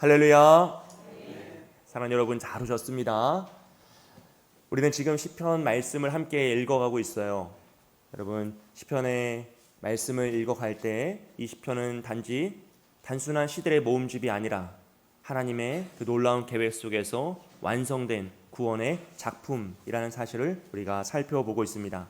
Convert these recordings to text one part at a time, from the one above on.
할렐루야. 사랑하는 여러분, 잘 오셨습니다. 우리는 지금 시편 말씀을 함께 읽어가고 있어요. 여러분, 시편의 말씀을 읽어갈 때 이 시편은 단순한 시들의 모음집이 아니라 하나님의 그 놀라운 계획 속에서 완성된 구원의 작품이라는 사실을 우리가 살펴보고 있습니다.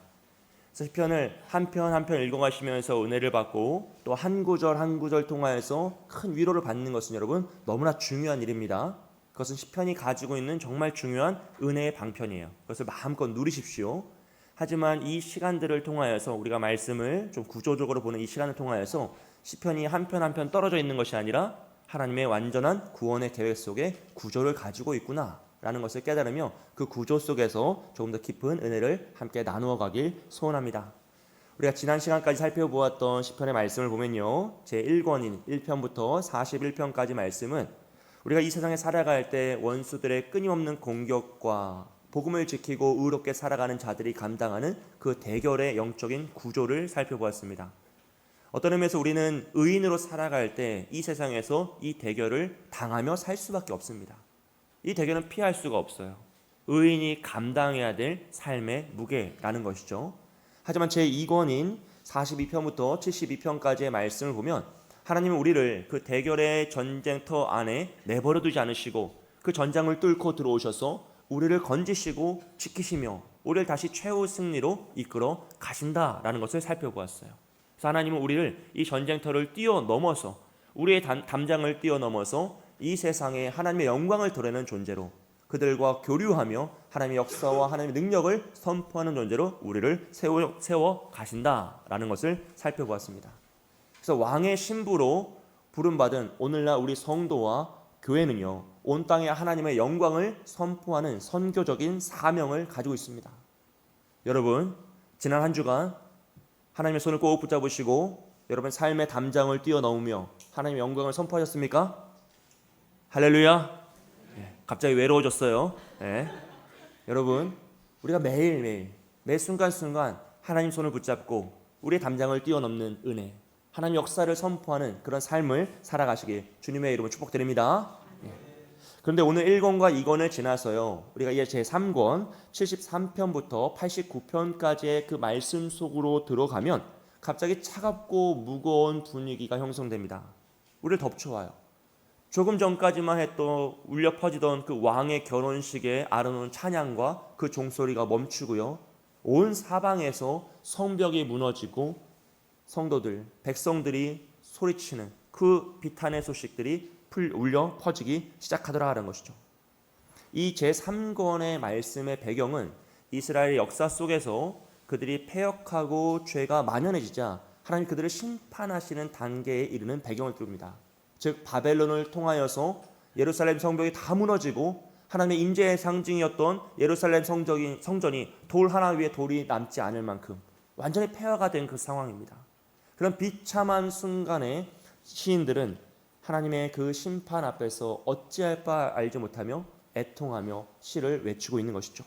시편을 한 편 한 편 읽어가시면서 은혜를 받고 또 한 구절 한 구절 통하여서 큰 위로를 받는 것은 여러분 너무나 중요한 일입니다. 그것은 시편이 가지고 있는 정말 중요한 은혜의 방편이에요. 그것을 마음껏 누리십시오. 하지만 이 시간들을 통하여서 우리가 말씀을 좀 구조적으로 보는 이 시간을 통하여서 시편이 한 편 한 편 떨어져 있는 것이 아니라 하나님의 완전한 구원의 계획 속에 구조를 가지고 있구나 라는 것을 깨달으며 그 구조 속에서 조금 더 깊은 은혜를 함께 나누어 가길 소원합니다. 우리가 지난 시간까지 살펴보았던 시편의 말씀을 보면요, 제1권인 1편부터 41편까지 말씀은 우리가 이 세상에 살아갈 때 원수들의 끊임없는 공격과 복음을 지키고 의롭게 살아가는 자들이 감당하는 그 대결의 영적인 구조를 살펴보았습니다. 어떤 의미에서 우리는 의인으로 살아갈 때 이 세상에서 이 대결을 당하며 살 수밖에 없습니다. 이 대결은 피할 수가 없어요. 의인이 감당해야 될 삶의 무게라는 것이죠. 하지만 제2권인 42편부터 72편까지의 말씀을 보면 하나님은 우리를 그 대결의 전쟁터 안에 내버려두지 않으시고 그 전장을 뚫고 들어오셔서 우리를 건지시고 지키시며 우리를 다시 최후 승리로 이끌어 가신다라는 것을 살펴보았어요. 그래서 하나님은 우리를 이 전쟁터를 뛰어넘어서 우리의 담장을 뛰어넘어서 이 세상에 하나님의 영광을 드러내는 존재로 그들과 교류하며 하나님의 역사와 하나님의 능력을 선포하는 존재로 우리를 세워 가신다라는 것을 살펴보았습니다. 그래서 왕의 신부로 부름받은 오늘날 우리 성도와 교회는요, 온 땅에 하나님의 영광을 선포하는 선교적인 사명을 가지고 있습니다. 여러분, 지난 한 주간 하나님의 손을 꼭 붙잡으시고 여러분 삶의 담장을 뛰어넘으며 하나님의 영광을 선포하셨습니까? 할렐루야. 갑자기 외로워졌어요. 여러분, 우리가 매일매일 매 순간순간 하나님 손을 붙잡고 우리의 담장을 뛰어넘는 은혜, 하나님 역사를 선포하는 그런 삶을 살아가시길 주님의 이름으로 축복드립니다. 그런데 오늘 1권과 2권을 지나서요, 우리가 이제 제3권 73편부터 89편까지의 그 말씀 속으로 들어가면 갑자기 차갑고 무거운 분위기가 형성됩니다. 우리를 덮쳐와요. 조금 전까지만 해도 울려 퍼지던 그 왕의 결혼식에 아름다운 찬양과 그 종소리가 멈추고요, 온 사방에서 성벽이 무너지고 성도들, 백성들이 소리치는 그 비탄의 소식들이 울려 퍼지기 시작하더라는 것이죠. 이 제3권의 말씀의 배경은 이스라엘 역사 속에서 그들이 패역하고 죄가 만연해지자 하나님 그들을 심판하시는 단계에 이르는 배경을 띄웁니다. 즉 바벨론을 통하여서 예루살렘 성벽이 다 무너지고 하나님의 임재의 상징이었던 예루살렘 성전이 돌 하나 위에 돌이 남지 않을 만큼 완전히 폐허가 된 그 상황입니다. 그런 비참한 순간에 시인들은 하나님의 그 심판 앞에서 어찌할 바 알지 못하며 애통하며 시를 외치고 있는 것이죠.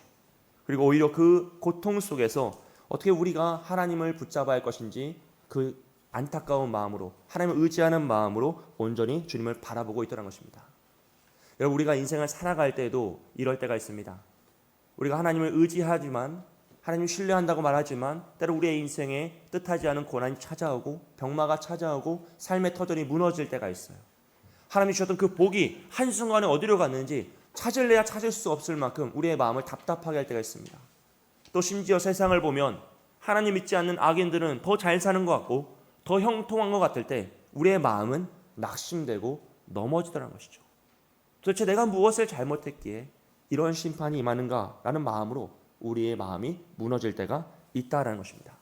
그리고 오히려 그 고통 속에서 어떻게 우리가 하나님을 붙잡아야 할 것인지 그 안타까운 마음으로 하나님을 의지하는 마음으로 온전히 주님을 바라보고 있다는 것입니다. 여러분, 우리가 인생을 살아갈 때도 이럴 때가 있습니다. 우리가 하나님을 의지하지만 하나님을 신뢰한다고 말하지만 때로 우리의 인생에 뜻하지 않은 고난이 찾아오고 병마가 찾아오고 삶의 터전이 무너질 때가 있어요. 하나님이 주셨던 그 복이 한순간에 어디로 갔는지 찾을래야 찾을 수 없을 만큼 우리의 마음을 답답하게 할 때가 있습니다. 또 심지어 세상을 보면 하나님 믿지 않는 악인들은 더 잘 사는 것 같고 더 형통한 것 같을 때 우리의 마음은 낙심되고 넘어지더라는 것이죠. 도대체 내가 무엇을 잘못했기에 이런 심판이 임하는가 라는 마음으로 우리의 마음이 무너질 때가 있다라는 것입니다.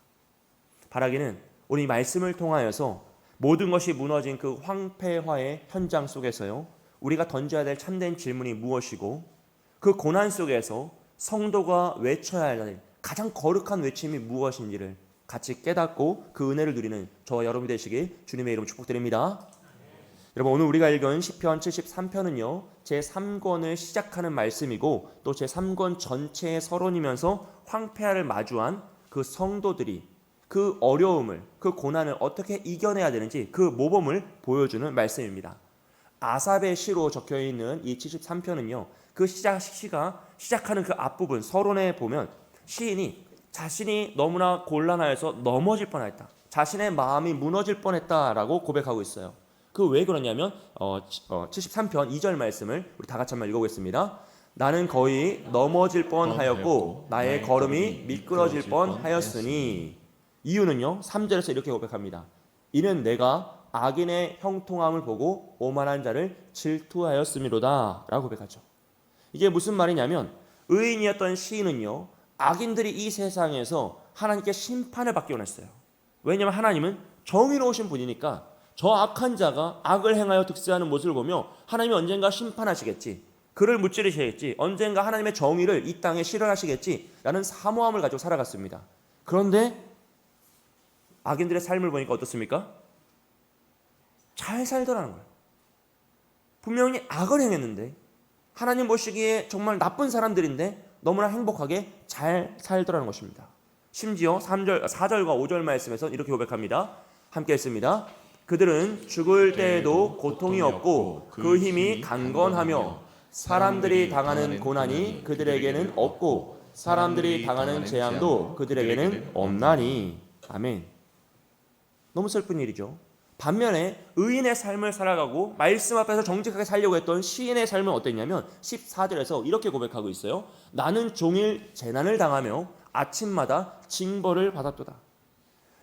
바라기는 오늘 이 말씀을 통하여서 모든 것이 무너진 그 황폐화의 현장 속에서요, 우리가 던져야 될 참된 질문이 무엇이고 그 고난 속에서 성도가 외쳐야 할 가장 거룩한 외침이 무엇인지를 같이 깨닫고 그 은혜를 누리는 저와 여러분이 되시길 주님의 이름으로 축복드립니다. 여러분, 오늘 우리가 읽은 시편 73편은요 제3권을 시작하는 말씀이고 또 제3권 전체의 서론이면서 황폐화를 마주한 그 성도들이 그 어려움을, 그 고난을 어떻게 이겨내야 되는지 그 모범을 보여주는 말씀입니다. 아삽의 시로 적혀 있는 이 73편은요. 그 시가 시작하는 그 앞부분 서론에 보면 시인이 자신이 너무나 곤란하여서 넘어질 뻔했다. 자신의 마음이 무너질 뻔했다라고 고백하고 있어요. 그 왜 그러냐면 73편 2절 말씀을 우리 다 같이 한번 읽어보겠습니다. 나는 거의 넘어질 뻔하였고 나의 걸음이 미끄러질 뻔하였으니. 이유는요. 3절에서 이렇게 고백합니다. 이는 내가 악인의 형통함을 보고 오만한 자를 질투하였음이로다 라고 고백하죠. 이게 무슨 말이냐면 의인이었던 시인은요. 악인들이 이 세상에서 하나님께 심판을 받기 원했어요. 왜냐하면 하나님은 정의로우신 분이니까 저 악한 자가 악을 행하여 득세하는 모습을 보며 하나님이 언젠가 심판하시겠지, 그를 무찌르시겠지, 언젠가 하나님의 정의를 이 땅에 실현하시겠지 라는 사모함을 가지고 살아갔습니다. 그런데 악인들의 삶을 보니까 어떻습니까? 잘 살더라는 거예요. 분명히 악을 행했는데 하나님 보시기에 정말 나쁜 사람들인데 너무나 행복하게 잘 살더라는 것입니다. 심지어 4절과 5절 말씀에서 이렇게 고백합니다. 함께 했습니다. 그들은 죽을 때에도 고통이 없고 그 힘이 강건하며 사람들이 당하는 고난이 그들에게는 없고 사람들이 당하는 재앙도 그들에게는 없나니. 아멘. 너무 슬픈 일이죠. 반면에 의인의 삶을 살아가고 말씀 앞에서 정직하게 살려고 했던 시인의 삶은 어땠냐면 14절에서 이렇게 고백하고 있어요. 나는 종일 재난을 당하며 아침마다 징벌을 받았도다.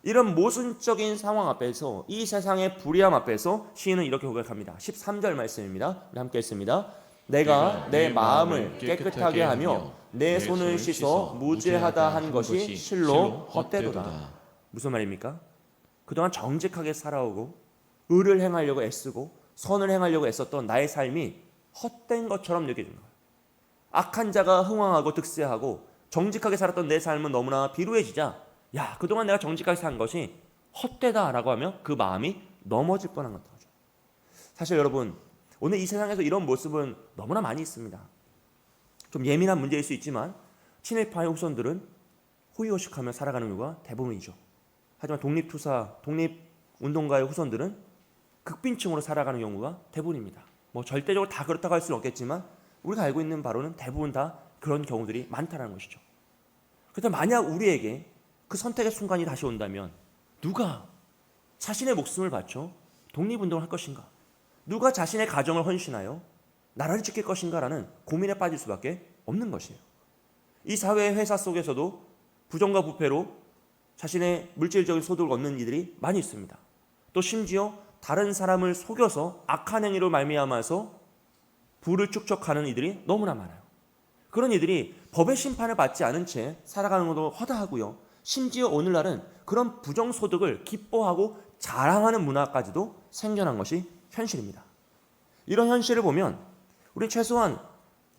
이런 모순적인 상황 앞에서, 이 세상의 불의함 앞에서 시인은 이렇게 고백합니다. 13절 말씀입니다. 우리 함께 했습니다. 내가 내 마음을 깨끗하게 하며 내 손을 씻어 무죄하다 한 것이 실로 헛되도다. 무슨 말입니까? 그동안 정직하게 살아오고 의를 행하려고 애쓰고 선을 행하려고 애썼던 나의 삶이 헛된 것처럼 느껴지는 거예요. 악한 자가 흥왕하고 득세하고 정직하게 살았던 내 삶은 너무나 비루해지자, 야, 그동안 내가 정직하게 산 것이 헛되다라고 하면 그 마음이 넘어질 뻔한 거죠. 사실 여러분, 오늘 이 세상에서 이런 모습은 너무나 많이 있습니다. 좀 예민한 문제일 수 있지만 친일파의 후손들은 호의호식하며 살아가는 경우가 대부분이죠. 하지만 독립투사, 독립운동가의 후손들은 극빈층으로 살아가는 경우가 대부분입니다. 뭐 절대적으로 다 그렇다고 할 수는 없겠지만 우리가 알고 있는 바로는 대부분 다 그런 경우들이 많다는 것이죠. 그래서 만약 우리에게 그 선택의 순간이 다시 온다면 누가 자신의 목숨을 바쳐 독립운동을 할 것인가? 누가 자신의 가정을 헌신하여 나라를 지킬 것인가라는 고민에 빠질 수밖에 없는 것이에요. 이 사회의 회사 속에서도 부정과 부패로 자신의 물질적인 소득을 얻는 이들이 많이 있습니다. 또 심지어 다른 사람을 속여서 악한 행위로 말미암아서 부를 축적하는 이들이 너무나 많아요. 그런 이들이 법의 심판을 받지 않은 채 살아가는 것도 허다하고요. 심지어 오늘날은 그런 부정소득을 기뻐하고 자랑하는 문화까지도 생겨난 것이 현실입니다. 이런 현실을 보면 우리 최소한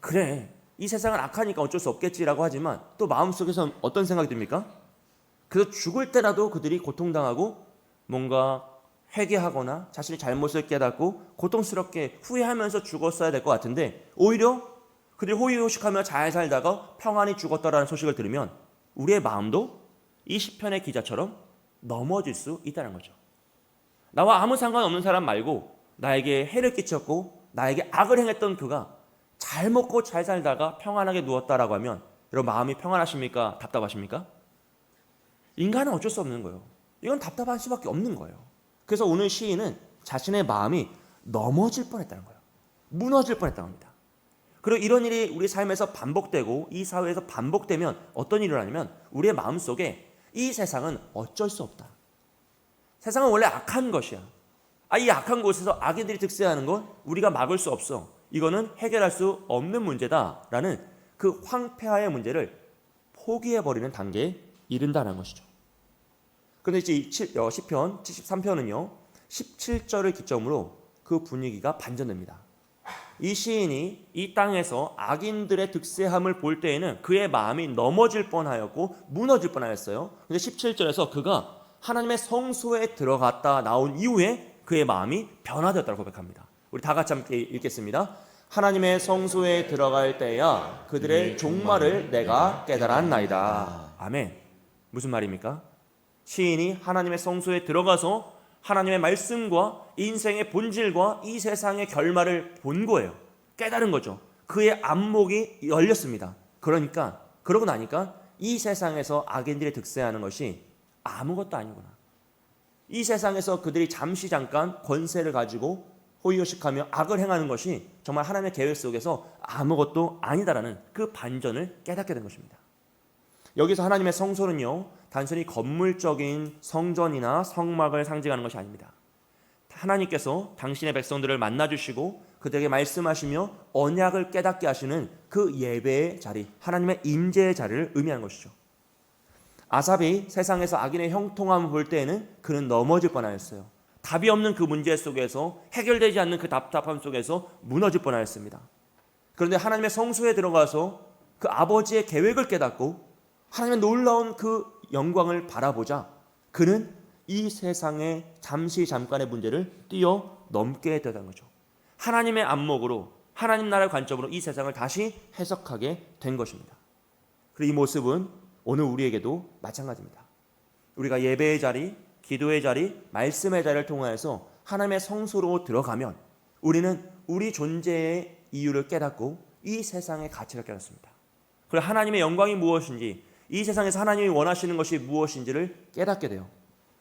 그래, 이 세상은 악하니까 어쩔 수 없겠지라고 하지만 또 마음속에서 어떤 생각이 듭니까? 그래서 죽을 때라도 그들이 고통당하고 뭔가 회개하거나 자신의 잘못을 깨닫고 고통스럽게 후회하면서 죽었어야 될 것 같은데 오히려 그들이 호의호식하며 잘 살다가 평안히 죽었다라는 소식을 들으면 우리의 마음도 이 시편의 기자처럼 넘어질 수 있다는 거죠. 나와 아무 상관없는 사람 말고 나에게 해를 끼쳤고 나에게 악을 행했던 그가 잘 먹고 잘 살다가 평안하게 누웠다라고 하면 여러분 마음이 평안하십니까? 답답하십니까? 인간은 어쩔 수 없는 거예요. 이건 답답할 수밖에 없는 거예요. 그래서 오늘 시인은 자신의 마음이 넘어질 뻔했다는 거예요. 무너질 뻔했다는 겁니다. 그리고 이런 일이 우리 삶에서 반복되고 이 사회에서 반복되면 어떤 일을 하냐면 우리의 마음속에 이 세상은 어쩔 수 없다. 세상은 원래 악한 것이야. 이 악한 곳에서 악인들이 득세하는 건 우리가 막을 수 없어. 이거는 해결할 수 없는 문제다라는 그 황폐화의 문제를 포기해버리는 단계에 이른다는 것이죠. 그런데 이제 시편 73편은요 17절을 기점으로 그 분위기가 반전됩니다. 이 시인이 이 땅에서 악인들의 득세함을 볼 때에는 그의 마음이 넘어질 뻔하였고 무너질 뻔하였어요. 그런데 17절에서 그가 하나님의 성소에 들어갔다 나온 이후에 그의 마음이 변화되었다고 고백합니다. 우리 다 같이 함께 읽겠습니다. 하나님의 성소에 들어갈 때야 그들의 종말을 내가 깨달았나이다. 아멘. 무슨 말입니까? 시인이 하나님의 성소에 들어가서 하나님의 말씀과 인생의 본질과 이 세상의 결말을 본 거예요. 깨달은 거죠. 그의 안목이 열렸습니다. 그러고 나니까 이 세상에서 악인들이 득세하는 것이 아무것도 아니구나. 이 세상에서 그들이 잠깐 권세를 가지고 호의호식하며 악을 행하는 것이 정말 하나님의 계획 속에서 아무것도 아니다라는 그 반전을 깨닫게 된 것입니다. 여기서 하나님의 성소는요, 단순히 건물적인 성전이나 성막을 상징하는 것이 아닙니다. 하나님께서 당신의 백성들을 만나주시고 그들에게 말씀하시며 언약을 깨닫게 하시는 그 예배의 자리, 하나님의 임재의 자리를 의미하는 것이죠. 아삽이 세상에서 악인의 형통함을 볼 때에는 그는 넘어질 뻔하였어요. 답이 없는 그 문제 속에서, 해결되지 않는 그 답답함 속에서 무너질 뻔하였습니다. 그런데 하나님의 성소에 들어가서 그 아버지의 계획을 깨닫고 하나님의 놀라운 그 영광을 바라보자 그는 이 세상의 잠깐의 문제를 뛰어넘게 되는 거죠. 하나님의 안목으로, 하나님 나라의 관점으로 이 세상을 다시 해석하게 된 것입니다. 그리고 이 모습은 오늘 우리에게도 마찬가지입니다. 우리가 예배의 자리, 기도의 자리, 말씀의 자리를 통하여서 하나님의 성소로 들어가면 우리는 우리 존재의 이유를 깨닫고 이 세상의 가치를 깨닫습니다. 그리고 하나님의 영광이 무엇인지, 이 세상에서 하나님이 원하시는 것이 무엇인지를 깨닫게 돼요.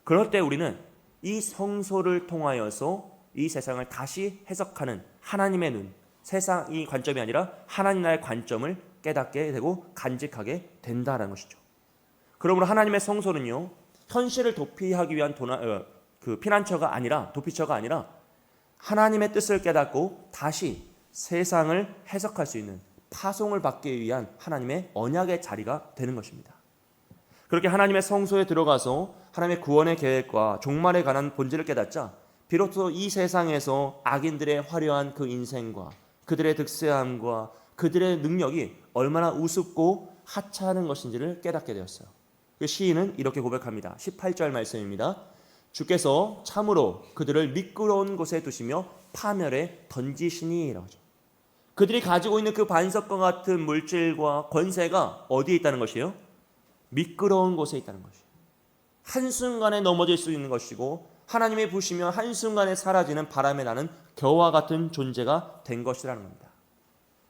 그럴 때 우리는 이 성소를 통하여서 이 세상을 다시 해석하는 하나님의 눈, 세상의 관점이 아니라 하나님 나라의 관점을 깨닫게 되고 간직하게 된다는 것이죠. 그러므로 하나님의 성소는요, 현실을 도피하기 위한 피난처가 아니라, 도피처가 아니라 하나님의 뜻을 깨닫고 다시 세상을 해석할 수 있는, 파송을 받기 위한 하나님의 언약의 자리가 되는 것입니다. 그렇게 하나님의 성소에 들어가서 하나님의 구원의 계획과 종말에 관한 본질을 깨닫자 비로소 이 세상에서 악인들의 화려한 그 인생과 그들의 득세함과 그들의 능력이 얼마나 우습고 하찮은 것인지를 깨닫게 되었어요. 그 시인은 이렇게 고백합니다. 18절 말씀입니다. 주께서 참으로 그들을 미끄러운 곳에 두시며 파멸에 던지시니라고 하죠. 그들이 가지고 있는 그 반석과 같은 물질과 권세가 어디에 있다는 것이에요? 미끄러운 곳에 있다는 것이에요. 한순간에 넘어질 수 있는 것이고 하나님이 부시면 한순간에 사라지는 바람에 나는 겨와 같은 존재가 된 것이라는 겁니다.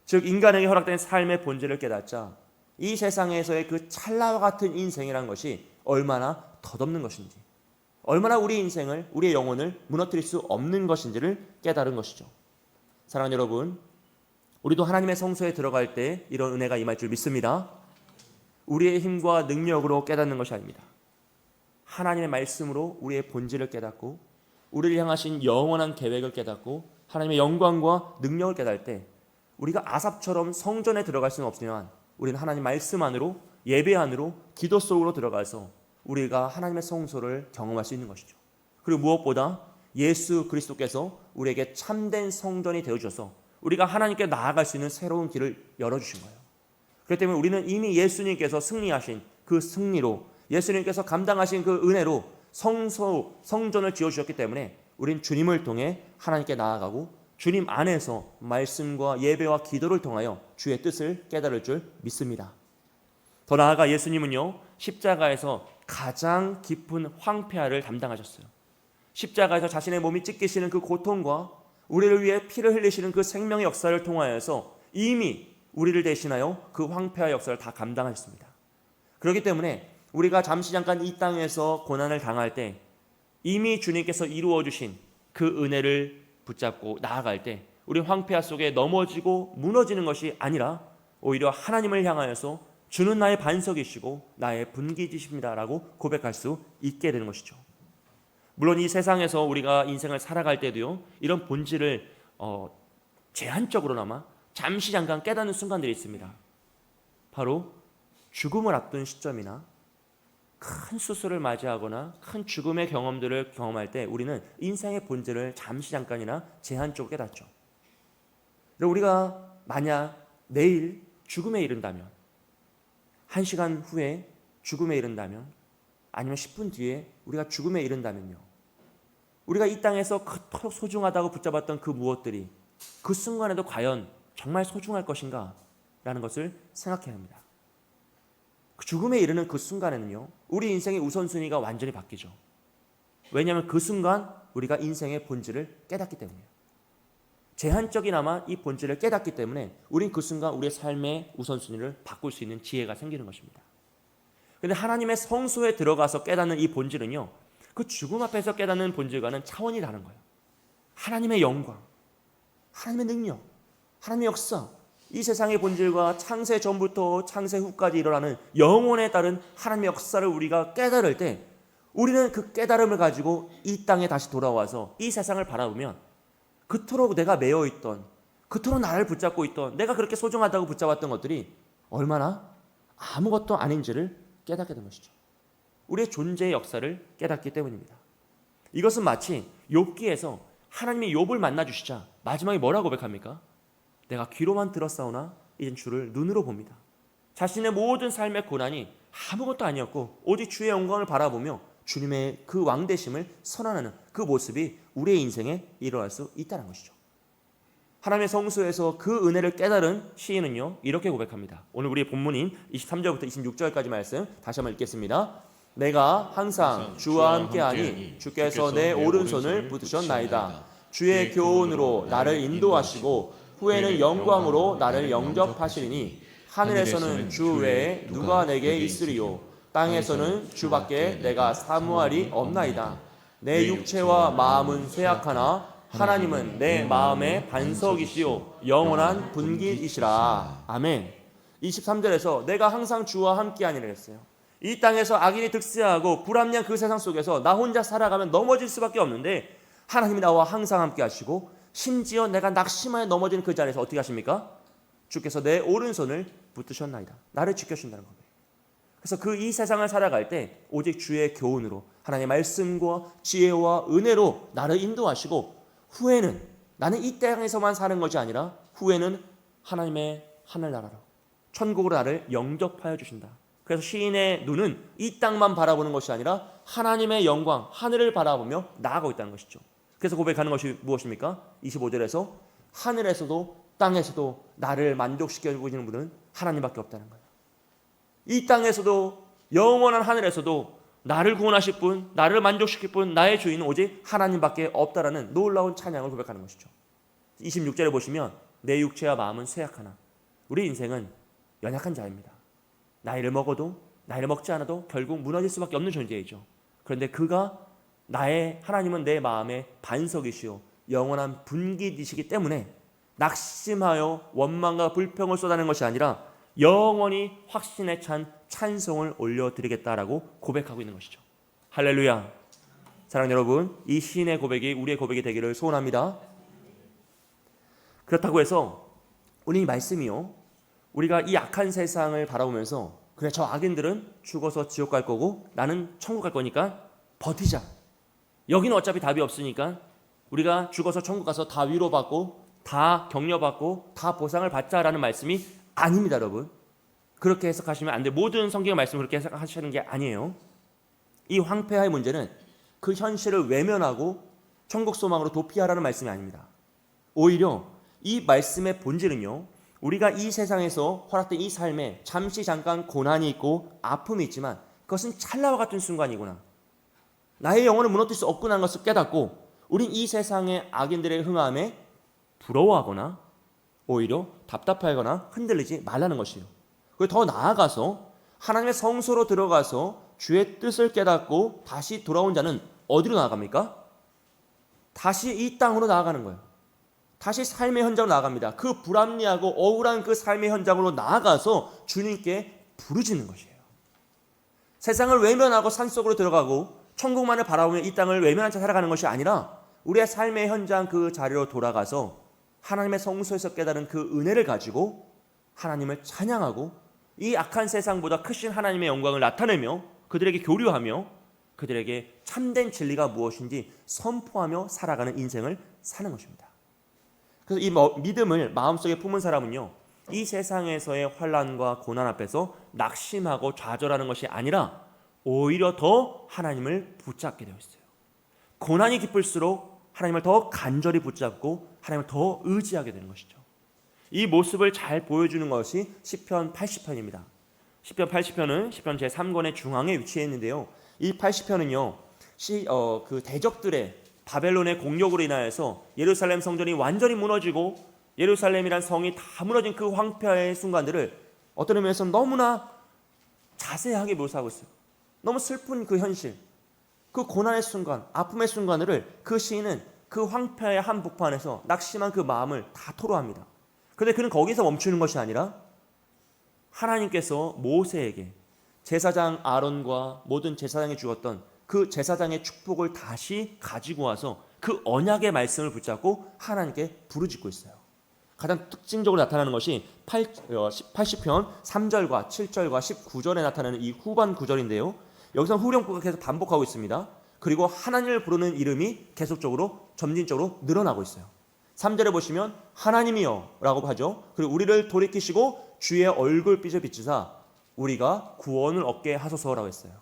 즉 인간에게 허락된 삶의 본질을 깨닫자 이 세상에서의 그 찰나와 같은 인생이라는 것이 얼마나 덧없는 것인지, 얼마나 우리 인생을, 우리의 영혼을 무너뜨릴 수 없는 것인지를 깨달은 것이죠. 사랑하는 여러분, 우리도 하나님의 성소에 들어갈 때 이런 은혜가 임할 줄 믿습니다. 우리의 힘과 능력으로 깨닫는 것이 아닙니다. 하나님의 말씀으로 우리의 본질을 깨닫고 우리를 향하신 영원한 계획을 깨닫고 하나님의 영광과 능력을 깨달을 때 우리가 아삽처럼 성전에 들어갈 수는 없지만 우리는 하나님 말씀 안으로, 예배 안으로, 기도 속으로 들어가서 우리가 하나님의 성소를 경험할 수 있는 것이죠. 그리고 무엇보다 예수 그리스도께서 우리에게 참된 성전이 되어주셔서 우리가 하나님께 나아갈 수 있는 새로운 길을 열어주신 거예요. 그렇기 때문에 우리는 이미 예수님께서 승리하신 그 승리로, 예수님께서 감당하신 그 은혜로 성전을 지어주셨기 때문에 우린 주님을 통해 하나님께 나아가고 주님 안에서 말씀과 예배와 기도를 통하여 주의 뜻을 깨달을 줄 믿습니다. 더 나아가 예수님은요, 십자가에서 가장 깊은 황폐화를 담당하셨어요. 십자가에서 자신의 몸이 찢기시는 그 고통과 우리를 위해 피를 흘리시는 그 생명의 역사를 통하여서 이미 우리를 대신하여 그 황폐화 역사를 다 감당하셨습니다. 그렇기 때문에 우리가 잠깐 이 땅에서 고난을 당할 때 이미 주님께서 이루어 주신 그 은혜를 붙잡고 나아갈 때 우리 황폐화 속에 넘어지고 무너지는 것이 아니라 오히려 하나님을 향하여서 주는 나의 반석이시고 나의 분기지십니다라고 고백할 수 있게 되는 것이죠. 물론 이 세상에서 우리가 인생을 살아갈 때도요, 이런 본질을 제한적으로나마 잠깐 깨닫는 순간들이 있습니다. 바로 죽음을 앞둔 시점이나 큰 수술을 맞이하거나 큰 죽음의 경험들을 경험할 때 우리는 인생의 본질을 잠깐이나 제한적으로 깨닫죠. 그리고 우리가 만약 내일 죽음에 이른다면, 1시간 후에 죽음에 이른다면, 아니면 10분 뒤에 우리가 죽음에 이른다면요, 우리가 이 땅에서 그토록 소중하다고 붙잡았던 그 무엇들이 그 순간에도 과연 정말 소중할 것인가? 라는 것을 생각해야 합니다. 그 죽음에 이르는 그 순간에는요, 우리 인생의 우선순위가 완전히 바뀌죠. 왜냐하면 그 순간 우리가 인생의 본질을 깨닫기 때문이에요. 제한적이나마 이 본질을 깨닫기 때문에 우린 그 순간 우리의 삶의 우선순위를 바꿀 수 있는 지혜가 생기는 것입니다. 그런데 하나님의 성소에 들어가서 깨닫는 이 본질은요, 그 죽음 앞에서 깨닫는 본질과는 차원이 다른 거예요. 하나님의 영광, 하나님의 능력, 하나님의 역사, 이 세상의 본질과 창세 전부터 창세 후까지 일어나는 영원에 따른 하나님의 역사를 우리가 깨달을 때 우리는 그 깨달음을 가지고 이 땅에 다시 돌아와서 이 세상을 바라보면 그토록 내가 매여있던, 그토록 나를 붙잡고 있던, 내가 그렇게 소중하다고 붙잡았던 것들이 얼마나 아무것도 아닌지를 깨닫게 된 것이죠. 우리의 존재의 역사를 깨닫기 때문입니다. 이것은 마치 욥기에서 하나님이 욥을 만나주시자 마지막에 뭐라고 고백합니까? 내가 귀로만 들었사오나 이젠 주를 눈으로 봅니다. 자신의 모든 삶의 고난이 아무것도 아니었고 오직 주의 영광을 바라보며 주님의 그 왕되심을 선언하는 그 모습이 우리의 인생에 일어날 수 있다는 것이죠. 하나님의 성소에서 그 은혜를 깨달은 시인은요, 이렇게 고백합니다. 오늘 우리의 본문인 23절부터 26절까지 말씀 다시 한번 읽겠습니다. 내가 항상 주와 함께하니 주께서 내 오른손을 붙드셨나이다. 주의 교훈으로 나를 인도하시고 후에는 영광으로 나를 영접하시리니 하늘에서는 주 외에 누가 내게 있으리요. 땅에서는 주밖에 내가 사모할이 없나이다. 내 육체와 마음은 쇠약하나 하나님은 내 마음의 반석이시요 영원한 분깃이시라. 아멘. 23절에서 내가 항상 주와 함께하니라 했어요. 이 땅에서 악인이 득세하고 불합리한 그 세상 속에서 나 혼자 살아가면 넘어질 수밖에 없는데 하나님이 나와 항상 함께 하시고 심지어 내가 낙심하여 넘어지는 그 자리에서 어떻게 하십니까? 주께서 내 오른손을 붙드셨나이다. 나를 지켜주신다는 겁니다. 그래서 그 이 세상을 살아갈 때 오직 주의 교훈으로 하나님의 말씀과 지혜와 은혜로 나를 인도하시고 후에는 나는 이 땅에서만 사는 것이 아니라 후에는 하나님의 하늘나라로 천국으로 나를 영접하여 주신다. 그래서 시인의 눈은 이 땅만 바라보는 것이 아니라 하나님의 영광, 하늘을 바라보며 나아가고 있다는 것이죠. 그래서 고백하는 것이 무엇입니까? 25절에서 하늘에서도 땅에서도 나를 만족시켜 보시는 분은 하나님밖에 없다는 거예요. 이 땅에서도 영원한 하늘에서도 나를 구원하실 분, 나를 만족시킬 분, 나의 주인은 오직 하나님밖에 없다라는 놀라운 찬양을 고백하는 것이죠. 26절에 보시면 내 육체와 마음은 쇠약하나 우리 인생은 연약한 자입니다. 나이를 먹어도 나이를 먹지 않아도 결국 무너질 수밖에 없는 존재이죠. 그런데 그가 나의 하나님은 내 마음의 반석이시오 영원한 분깃이시기 때문에 낙심하여 원망과 불평을 쏟아내는 것이 아니라 영원히 확신에 찬 찬송을 올려드리겠다라고 고백하고 있는 것이죠. 할렐루야. 사랑하는 여러분, 이 시인의 고백이 우리의 고백이 되기를 소원합니다. 그렇다고 해서 우리 이 말씀이요, 우리가 이 악한 세상을 바라보면서 그래 저 악인들은 죽어서 지옥 갈 거고 나는 천국 갈 거니까 버티자. 여기는 어차피 답이 없으니까 우리가 죽어서 천국 가서 다 위로받고 다 격려받고 다 보상을 받자라는 말씀이 아닙니다, 여러분. 그렇게 해석하시면 안 돼요. 모든 성경의 말씀을 그렇게 해석하시는 게 아니에요. 이 황폐화의 문제는 그 현실을 외면하고 천국 소망으로 도피하라는 말씀이 아닙니다. 오히려 이 말씀의 본질은요, 우리가 이 세상에서 허락된 이 삶에 잠시 잠깐 고난이 있고 아픔이 있지만 그것은 찰나와 같은 순간이구나. 나의 영혼을 무너뜨릴 수 없구나 하는 것을 깨닫고 우린 이 세상의 악인들의 흥함에 부러워하거나 오히려 답답하거나 흔들리지 말라는 것이에요. 그리고 더 나아가서 하나님의 성소로 들어가서 주의 뜻을 깨닫고 다시 돌아온 자는 어디로 나아갑니까? 다시 이 땅으로 나아가는 거예요. 다시 삶의 현장으로 나아갑니다. 그 불합리하고 억울한 그 삶의 현장으로 나아가서 주님께 부르짖는 것이에요. 세상을 외면하고 산속으로 들어가고 천국만을 바라보며 이 땅을 외면한 채 살아가는 것이 아니라 우리의 삶의 현장 그 자리로 돌아가서 하나님의 성소에서 깨달은 그 은혜를 가지고 하나님을 찬양하고 이 악한 세상보다 크신 하나님의 영광을 나타내며 그들에게 교류하며 그들에게 참된 진리가 무엇인지 선포하며 살아가는 인생을 사는 것입니다. 그래서 이 믿음을 마음속에 품은 사람은요, 이 세상에서의 환난과 고난 앞에서 낙심하고 좌절하는 것이 아니라 오히려 더 하나님을 붙잡게 되어 있어요. 고난이 깊을수록 하나님을 더 간절히 붙잡고 하나님을 더 의지하게 되는 것이죠. 이 모습을 잘 보여주는 것이 시편 80편입니다. 시편 80편은 시편 제3권의 중앙에 위치해 있는데요. 이 80편은요, 그 대적들의 바벨론의 공격으로 인하여서 예루살렘 성전이 완전히 무너지고 예루살렘이란 성이 다 무너진 그 황폐의 순간들을 어떤 의미에서 너무나 자세하게 묘사하고 있어요. 너무 슬픈 그 현실, 그 고난의 순간, 아픔의 순간을 그 시인은 그 황폐의 한복판에서 낙심한 그 마음을 다 토로합니다. 그런데 그는 거기서 멈추는 것이 아니라 하나님께서 모세에게 제사장 아론과 모든 제사장이 주었던 그 제사장의 축복을 다시 가지고 와서 그 언약의 말씀을 붙잡고 하나님께 부르짖고 있어요. 가장 특징적으로 나타나는 것이 80편 3절과 7절과 19절에 나타나는 이 후반 구절인데요. 여기서 후렴구가 계속 반복하고 있습니다. 그리고 하나님을 부르는 이름이 계속적으로 점진적으로 늘어나고 있어요. 3절에 보시면 하나님이여 라고 하죠. 그리고 우리를 돌이키시고 주의 얼굴빛을 비추사 우리가 구원을 얻게 하소서라고 했어요.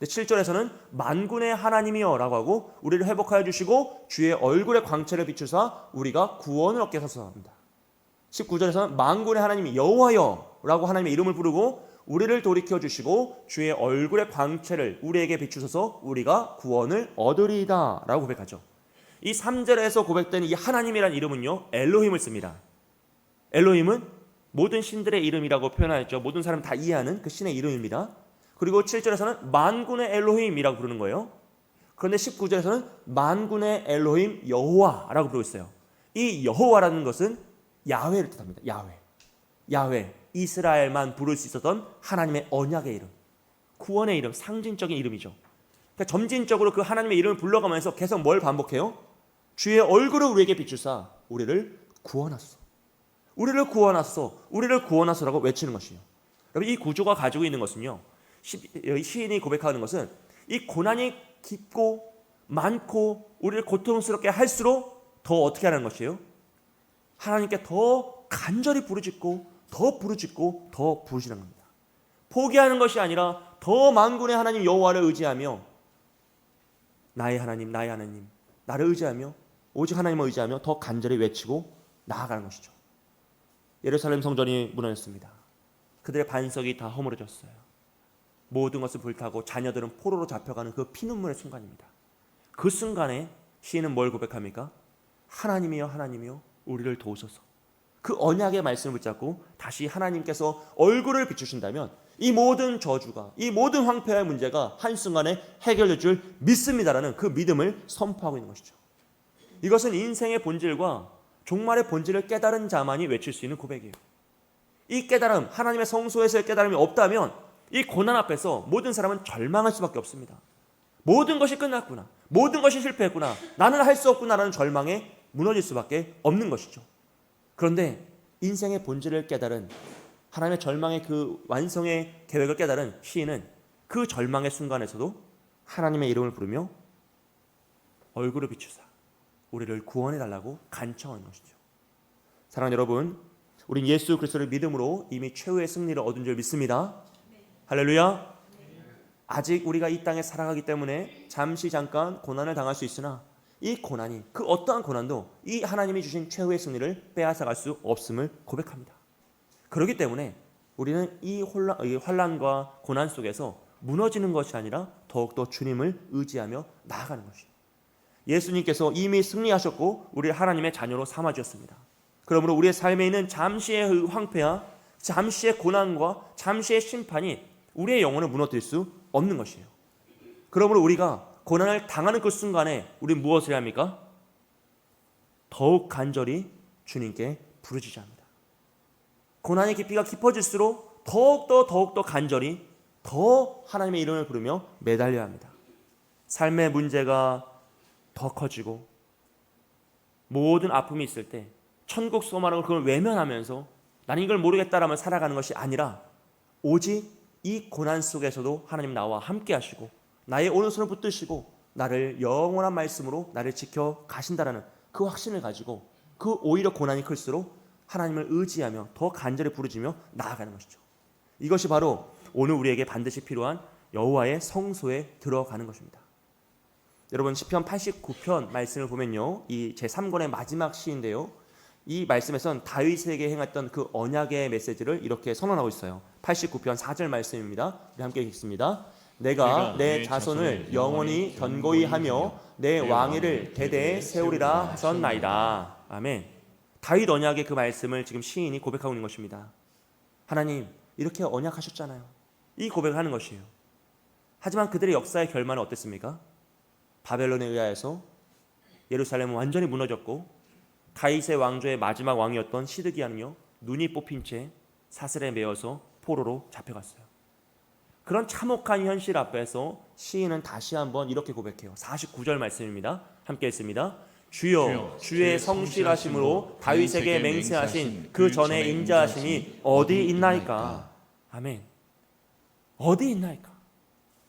7절에서는 만군의 하나님이여 라고 하고 우리를 회복하여 주시고 주의 얼굴의 광채를 비추사 우리가 구원을 얻게 하소서 합니다. 19절에서는 만군의 하나님이 여호와여 라고 하나님의 이름을 부르고 우리를 돌이켜 주시고 주의 얼굴의 광채를 우리에게 비추셔서 우리가 구원을 얻으리이다 라고 고백하죠. 이 3절에서 고백된 이 하나님이라는 이름은요, 엘로힘을 씁니다. 엘로힘은 모든 신들의 이름이라고 표현하였죠. 모든 사람 다 이해하는 그 신의 이름입니다. 그리고 7절에서는 만군의 엘로힘이라고 부르는 거예요. 그런데 19절에서는 만군의 엘로힘 여호와라고 부르고 있어요. 이 여호와라는 것은 야훼를 뜻합니다. 야훼, 이스라엘만 부를 수 있었던 하나님의 언약의 이름, 구원의 이름, 상징적인 이름이죠. 그러니까 점진적으로 그 하나님의 이름을 불러가면서 계속 뭘 반복해요? 주의 얼굴을 우리에게 비추사 우리를 구원하소서, 우리를 구원하소서, 우리를 구원하소서라고 외치는 것이에요. 여러분, 이 구조가 가지고 있는 것은요, 시인이 고백하는 것은 이 고난이 깊고 많고 우리를 고통스럽게 할수록 더 어떻게 하는 것이에요? 하나님께 더 간절히 부르짖고 더 부르짖고 더 부르짖는 겁니다. 포기하는 것이 아니라 더 만군의 하나님 여호와를 의지하며 나의 하나님 나를 의지하며 오직 하나님을 의지하며 더 간절히 외치고 나아가는 것이죠. 예루살렘 성전이 무너졌습니다. 그들의 반석이 다 허물어졌어요. 모든 것을 불타고 자녀들은 포로로 잡혀가는 그 피눈물의 순간입니다. 그 순간에 시인은 뭘 고백합니까? 하나님이여 하나님이여 우리를 도우소서. 그 언약의 말씀을 붙잡고 다시 하나님께서 얼굴을 비추신다면 이 모든 저주가, 이 모든 황폐의 문제가 한순간에 해결될 줄 믿습니다라는 그 믿음을 선포하고 있는 것이죠. 이것은 인생의 본질과 종말의 본질을 깨달은 자만이 외칠 수 있는 고백이에요. 이 깨달음, 하나님의 성소에서의 깨달음이 없다면 이 고난 앞에서 모든 사람은 절망할 수밖에 없습니다. 모든 것이 끝났구나, 모든 것이 실패했구나, 나는 할 수 없구나라는 절망에 무너질 수밖에 없는 것이죠. 그런데 인생의 본질을 깨달은 하나님의 절망의 그 완성의 계획을 깨달은 시인은 그 절망의 순간에서도 하나님의 이름을 부르며 얼굴을 비추사 우리를 구원해달라고 간청하는 것이죠. 사랑하는 여러분, 우린 예수 그리스도를 믿음으로 이미 최후의 승리를 얻은 줄 믿습니다. 할렐루야. 아직 우리가 이 땅에 살아가기 때문에 잠깐 고난을 당할 수 있으나 이 고난이, 그 어떠한 고난도 이 하나님이 주신 최후의 승리를 빼앗아갈 수 없음을 고백합니다. 그렇기 때문에 우리는 이 환난과 고난 속에서 무너지는 것이 아니라 더욱더 주님을 의지하며 나아가는 것이죠. 예수님께서 이미 승리하셨고 우리를 하나님의 자녀로 삼아주셨습니다. 그러므로 우리의 삶에 있는 잠시의 황폐와 잠시의 고난과 잠시의 심판이 우리의 영혼을 무너뜨릴 수 없는 것이에요. 그러므로 우리가 고난을 당하는 그 순간에 우리는 무엇을 해야 합니까? 더욱 간절히 주님께 부르짖어야 합니다. 고난의 깊이가 깊어질수록 더욱더 간절히 더 하나님의 이름을 부르며 매달려야 합니다. 삶의 문제가 더 커지고 모든 아픔이 있을 때 천국 소망을 그걸 외면하면서 나는 이걸 모르겠다라며 살아가는 것이 아니라 오직 이 고난 속에서도 하나님 나와 함께 하시고 나의 오른손을 붙드시고 나를 영원한 말씀으로 나를 지켜 가신다라는 그 확신을 가지고 그 오히려 고난이 클수록 하나님을 의지하며 더 간절히 부르짖으며 나아가는 것이죠. 이것이 바로 오늘 우리에게 반드시 필요한 여호와의 성소에 들어가는 것입니다. 여러분, 시편 89편 말씀을 보면요, 이 제3권의 마지막 시인데요, 이 말씀에선 다윗에게 행했던 그 언약의 메시지를 이렇게 선언하고 있어요. 89편 4절 말씀입니다. 우리 함께 읽습니다. 내가 내 자손을 영원히 견고히 하며 내 왕위를 대대에 세우리라 하셨나이다. 아멘. 다윗 언약의 그 말씀을 지금 시인이 고백하고 있는 것입니다. 하나님 이렇게 언약하셨잖아요. 이 고백을 하는 것이에요. 하지만 그들의 역사의 결말은 어땠습니까? 바벨론에 의하여서 예루살렘은 완전히 무너졌고 다윗의 왕조의 마지막 왕이었던 시드기야는요 눈이 뽑힌 채 사슬에 매어서 포로로 잡혀갔어요. 그런 참혹한 현실 앞에서 시인은 다시 한번 이렇게 고백해요. 49절 말씀입니다. 함께 읽습니다. 주여 주의 성실하심으로 다윗에게 맹세하신 그 전에 인자하심이 어디 있나이까. 아멘. 어디 있나이까.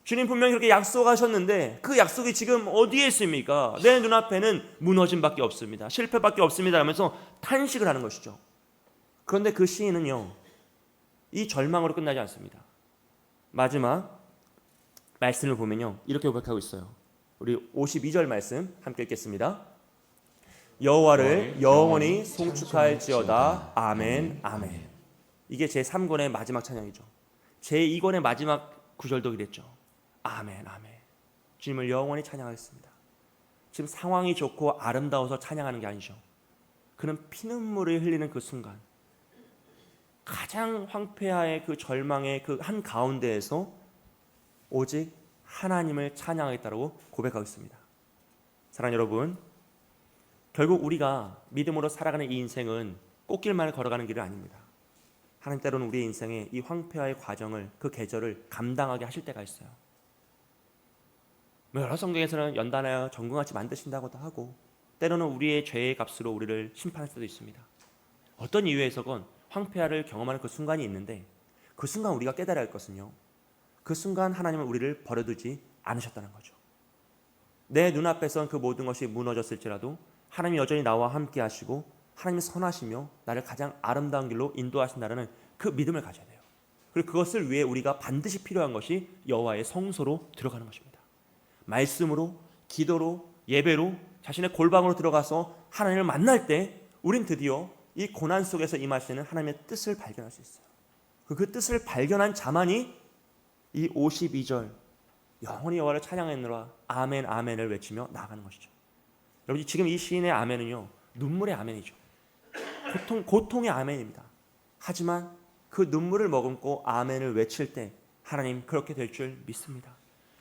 주님 분명히 그렇게 약속하셨는데 그 약속이 지금 어디에 있습니까? 내 눈앞에는 무너짐밖에 없습니다. 실패밖에 없습니다 하면서 탄식을 하는 것이죠. 그런데 그 시인은요 이 절망으로 끝나지 않습니다. 마지막 말씀을 보면요 이렇게 고백하고 있어요. 우리 52절 말씀 함께 읽겠습니다. 여호와를 영원히 송축할지어다. 아멘 아멘. 이게 제3권의 마지막 찬양이죠. 제2권의 마지막 구절도 이랬죠. 아멘 아멘. 주님을 영원히 찬양하겠습니다. 지금 상황이 좋고 아름다워서 찬양하는 게 아니죠. 그는 피눈물을 흘리는 그 순간 가장 황폐하의 그 절망의 그 한가운데에서 오직 하나님을 찬양하겠다고 고백하고 있습니다. 사랑하는 여러분, 결국 우리가 믿음으로 살아가는 이 인생은 꽃길만을 걸어가는 길은 아닙니다. 하나님 때로는 우리의 인생에 이 황폐화의 과정을 그 계절을 감당하게 하실 때가 있어요. 여러 성경에서는 연단하여 정금같이 만드신다고도 하고 때로는 우리의 죄의 값으로 우리를 심판할 수도 있습니다. 어떤 이유에서건 황폐화를 경험하는 그 순간이 있는데 그 순간 우리가 깨달아야 할 것은요 그 순간 하나님은 우리를 버려두지 않으셨다는 거죠. 내 눈앞에선 그 모든 것이 무너졌을지라도 하나님이 여전히 나와 함께 하시고 하나님이 선하시며 나를 가장 아름다운 길로 인도하신다는 그 믿음을 가져야 돼요. 그리고 그것을 위해 우리가 반드시 필요한 것이 여호와의 성소로 들어가는 것입니다. 말씀으로, 기도로, 예배로 자신의 골방으로 들어가서 하나님을 만날 때 우린 드디어 이 고난 속에서 임하시는 하나님의 뜻을 발견할 수 있어요. 그 뜻을 발견한 자만이 이 52절 영원히 여호와를 찬양하느라 아멘 아멘을 외치며 나아가는 것이죠. 여러분 지금 이 시인의 아멘은요 눈물의 아멘이죠. 고통의 아멘입니다. 하지만 그 눈물을 머금고 아멘을 외칠 때 하나님 그렇게 될 줄 믿습니다.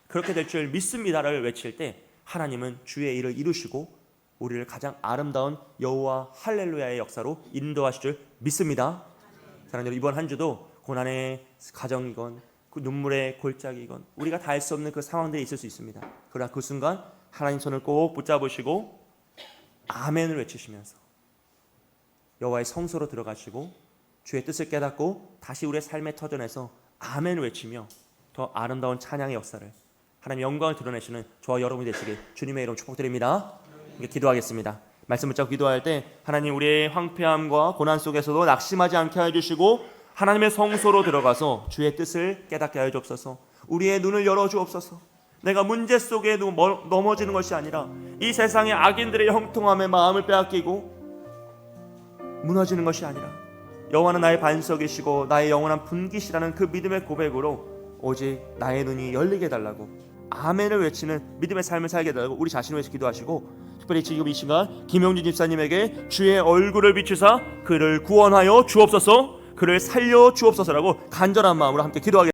그렇게 될 줄 믿습니다를 외칠 때 하나님은 주의 일을 이루시고 우리를 가장 아름다운 여호와 할렐루야의 역사로 인도하실 줄 믿습니다. 사랑하는 여러분, 이번 한 주도 고난의 가정이건 그 눈물의 골짜기건 우리가 다 알 수 없는 그 상황들이 있을 수 있습니다. 그러나 그 순간 하나님 손을 꼭 붙잡으시고 아멘을 외치시면서 여호와의 성소로 들어가시고 주의 뜻을 깨닫고 다시 우리의 삶의 터전에서 아멘을 외치며 더 아름다운 찬양의 역사를 하나님의 영광을 드러내시는 저와 여러분이 되시길 주님의 이름 축복드립니다. 기도하겠습니다. 말씀 붙잡고 기도할 때 하나님 우리의 황폐함과 고난 속에서도 낙심하지 않게 해주시고 하나님의 성소로 들어가서 주의 뜻을 깨닫게 하여 주옵소서. 우리의 눈을 열어 주옵소서. 내가 문제 속에 넘어지는 것이 아니라 이 세상의 악인들의 형통함에 마음을 빼앗기고 무너지는 것이 아니라 여호와는 나의 반석이시고 나의 영원한 분깃이라는 그 믿음의 고백으로 오직 나의 눈이 열리게 해달라고 아멘을 외치는 믿음의 삶을 살게 해달라고 우리 자신을 위해서 기도하시고 특별히 지금 이 시간 김영준 집사님에게 주의 얼굴을 비추사 그를 구원하여 주옵소서, 그를 살려 주옵소서라고 간절한 마음으로 함께 기도하겠습니다.